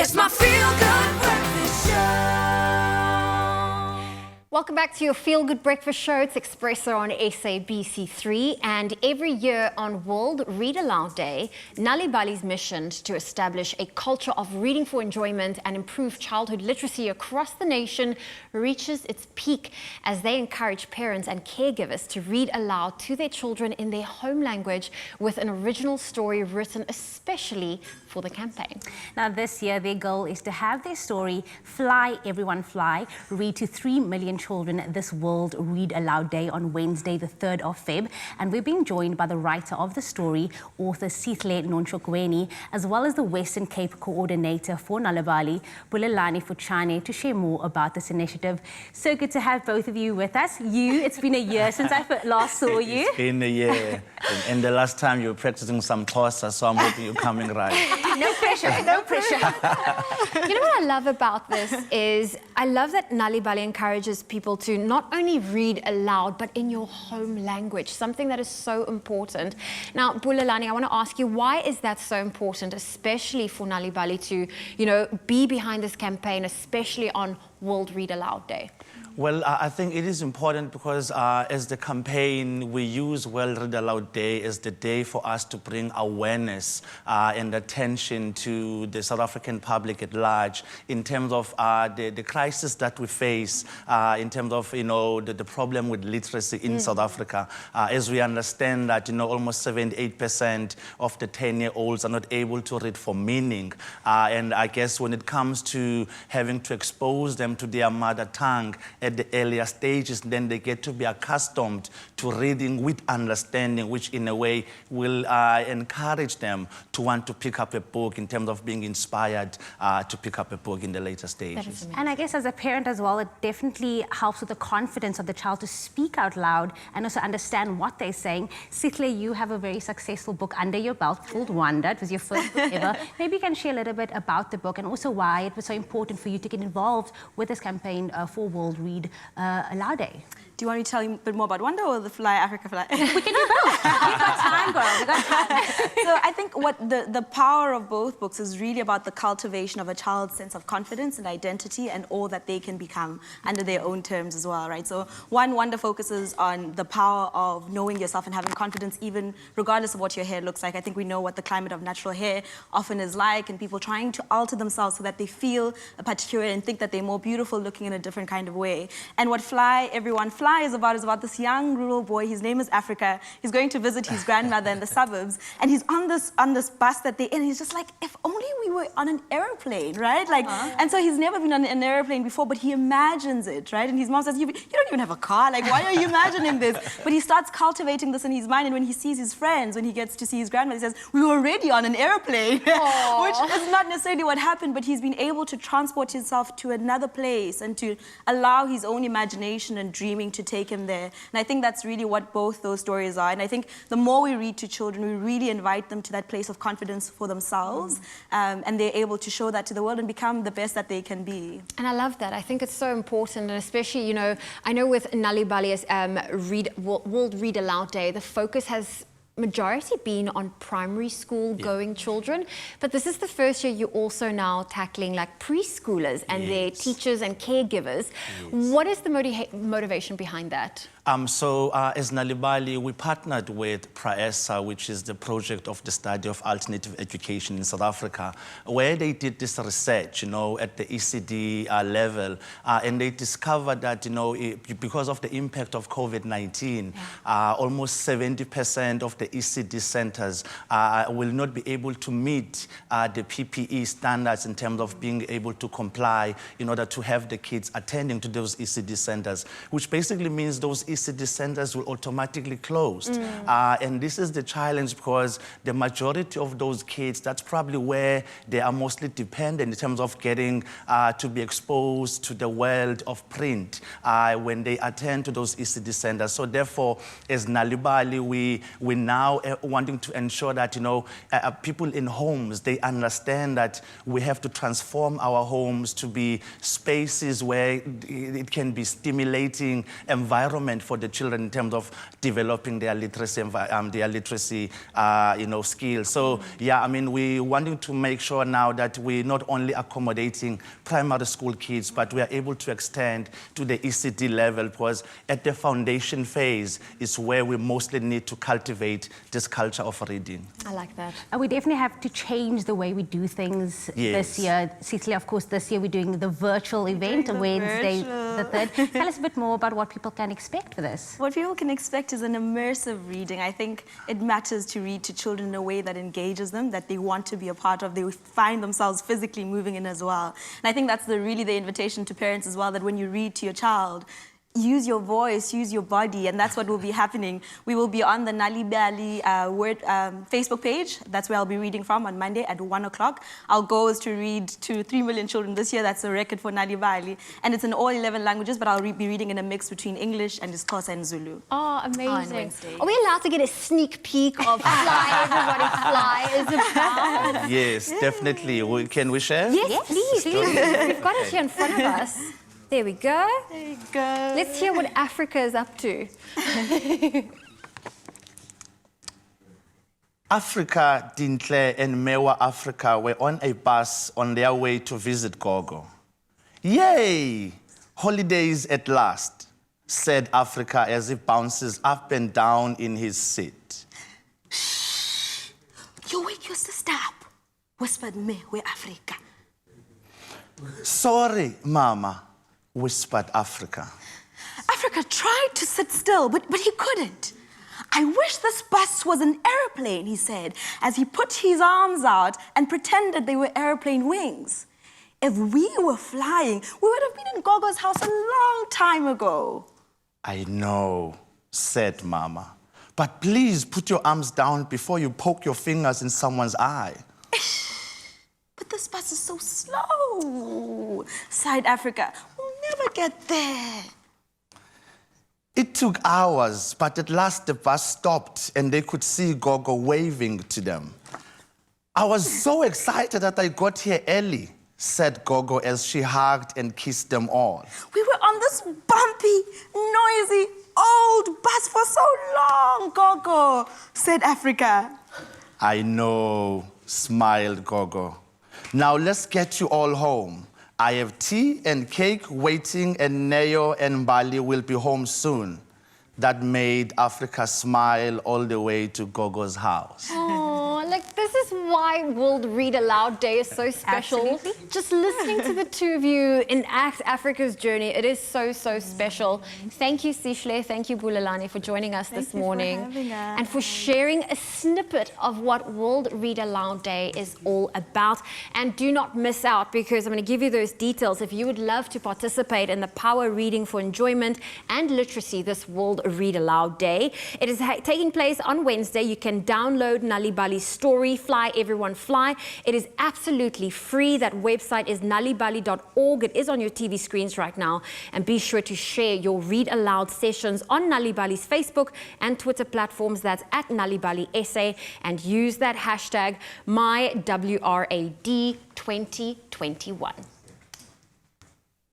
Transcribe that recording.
It's my feel-good breakfast show. Welcome back to your Feel Good Breakfast Show. It's Expresso on SABC3, and every year on World Read Aloud Day, Nal'ibali's mission to establish a culture of reading for enjoyment and improve childhood literacy across the nation reaches its peak as they encourage parents and caregivers to read aloud to their children in their home language with an original story written especially for the campaign. Now this year their goal is to have their story, Fly Everyone Fly, read to 3 million children this World Read Aloud Day on Wednesday the 3rd of Feb. And we're being joined by the writer of the story, author Sihle Nontshokweni, as well as the Western Cape Coordinator for Nal'ibali, Bulelani Futshane, to share more about this initiative. So good to have both of you with us. It's been a year since I last saw you. It's been a year. And the last time you were practicing some Xhosa, so I'm hoping you're coming right. No pressure, no pressure. You know what I love about this is I love that Nal'ibali encourages people to not only read aloud, but in your home language, something that is so important. Now, Bulelani, I want to ask you, why is that so important, especially for Nal'ibali to, be behind this campaign, especially on World Read Aloud Day? Well, I think it is important because as the campaign, we use World Read Aloud Day as the day for us to bring awareness and attention to the South African public at large in terms of the crisis that we face, in terms of, the problem with literacy in South Africa. As we understand that, almost 78% of the 10-year-olds are not able to read for meaning. And I guess when it comes to having to expose them to their mother tongue at the earlier stages, then they get to be accustomed to reading with understanding, which in a way will encourage them to want to pick up a book in terms of being inspired to pick up a book in the later stages. And I guess as a parent as well, it definitely helps with the confidence of the child to speak out loud and also understand what they're saying. Sihle, you have a very successful book under your belt called Wonder. It was your first book ever. Maybe you can share a little bit about the book and also why it was so important for you to get involved with this campaign for World Read Aloud Day. Do you want me to tell you a bit more about Wonder or the Fly Africa Fly? We can do both. We've got time, girl. We've got time. So I think what the power of both books is really about the cultivation of a child's sense of confidence and identity and all that they can become under their own terms as well, right? So Wonder focuses on the power of knowing yourself and having confidence even regardless of what your hair looks like. I think we know what the climate of natural hair often is like, and people trying to alter themselves so that they feel a particular and think that they're more beautiful looking in a different kind of way. And what Fly Everyone Fly is about this young rural boy. His name is Africa. He's going to visit his grandmother in the suburbs, and he's on this bus that they're in. He's just like, if only we were on an airplane, right? Like, and so he's never been on an airplane before, but he imagines it, right? And his mom says, you don't even have a car. Like, why are you imagining this? But he starts cultivating this in his mind, and when he sees his friends, when he gets to see his grandmother, he says, we were already on an airplane, which is not necessarily what happened, but he's been able to transport himself to another place and to allow his own imagination and dreaming to take him there. And I think that's really what both those stories are. And I think the more we read to children, we really invite them to that place of confidence for themselves, and they're able to show that to the world and become the best that they can be. And I love that. I think it's so important, and especially, I know with Nal'ibali's World Read Aloud Day, the focus has majority been on primary school going children, but this is the first year you're also now tackling like preschoolers and their teachers and caregivers. What is the motivation behind that? As Nal'ibali, we partnered with PRAESA, which is the project of the study of alternative education in South Africa, where they did this research, at the ECD level, and they discovered that, because of the impact of COVID-19, almost 70% of the ECD centers will not be able to meet the PPE standards in terms of being able to comply in order to have the kids attending to those ECD centers, which basically means those ECD centers will automatically close. And this is the challenge because the majority of those kids, that's probably where they are mostly dependent in terms of getting to be exposed to the world of print when they attend to those ECD centers. So therefore, as Nal'ibali, we now wanting to ensure that, people in homes, they understand that we have to transform our homes to be spaces where it can be stimulating environment for the children in terms of developing their literacy, skills. So, yeah, I mean, we're wanting to make sure now that we're not only accommodating primary school kids, but we are able to extend to the ECD level, because at the foundation phase is where we mostly need to cultivate this culture of reading. I like that. We definitely have to change the way we do things this year. Sihle, of course, this year we're doing the virtual event, Wednesday the 3rd. Tell us a bit more about what people can expect for this. What people can expect is an immersive reading. I think it matters to read to children in a way that engages them, that they want to be a part of, they find themselves physically moving in as well. And I think that's really the invitation to parents as well, that when you read to your child, use your voice, use your body, and that's what will be happening. We will be on the Nal'ibali Facebook page. That's where I'll be reading from on Monday at 1 o'clock. Our goal is to read to 3 million children this year. That's a record for Nal'ibali. And it's in all 11 languages, but I'll be reading in a mix between English and Xhosa and Zulu. Oh, amazing. Are we allowed to get a sneak peek of Fly Everybody Fly is about? Yes, definitely. Can we share? Yes, please. We've got it here in front of us. There we go. There you go. Let's hear what Africa is up to. Africa, Dintle and Mewa Africa were on a bus on their way to visit Gogo. Yay! Holidays at last, said Africa as he bounces up and down in his seat. Shh! You wake your sister up, whispered Mewa Africa. Sorry, Mama, whispered Africa. Africa tried to sit still, but he couldn't. I wish this bus was an airplane, he said, as he put his arms out and pretended they were airplane wings. If we were flying, we would have been in Gogo's house a long time ago. I know, said Mama, but please put your arms down before you poke your fingers in someone's eye. But this bus is so slow, sighed Africa. We'll never get there. It took hours, but at last the bus stopped and they could see Gogo waving to them. I was so excited that I got here early, said Gogo as she hugged and kissed them all. We were on this bumpy, noisy, old bus for so long, Gogo, said Africa. I know, smiled Gogo. Now let's get you all home. I have tea and cake waiting, and Neo and Bali will be home soon. That made Africa smile all the way to Gogo's house. Oh, like this is why World Read Aloud Day is so special. Absolutely. Just listening to the two of you enact Africa's journey, it is so, so special. Thank you, Sihle. Thank you, Bulelani, for joining us this morning. Thank you for having us. And for sharing a snippet of what World Read Aloud Day is all about. And do not miss out, because I'm going to give you those details. If you would love to participate in the Power Reading for Enjoyment and Literacy this World Read Aloud Day, it is taking place on Wednesday. You can download Nal'ibali's story, Fly Everyone Fly. It is absolutely free. That website is nal'ibali.org. It is on your TV screens right now. And be sure to share your Read Aloud sessions on Nal'ibali's Facebook and Twitter platforms. That's at Nal'ibali SA, and use that hashtag MyWRAD2021.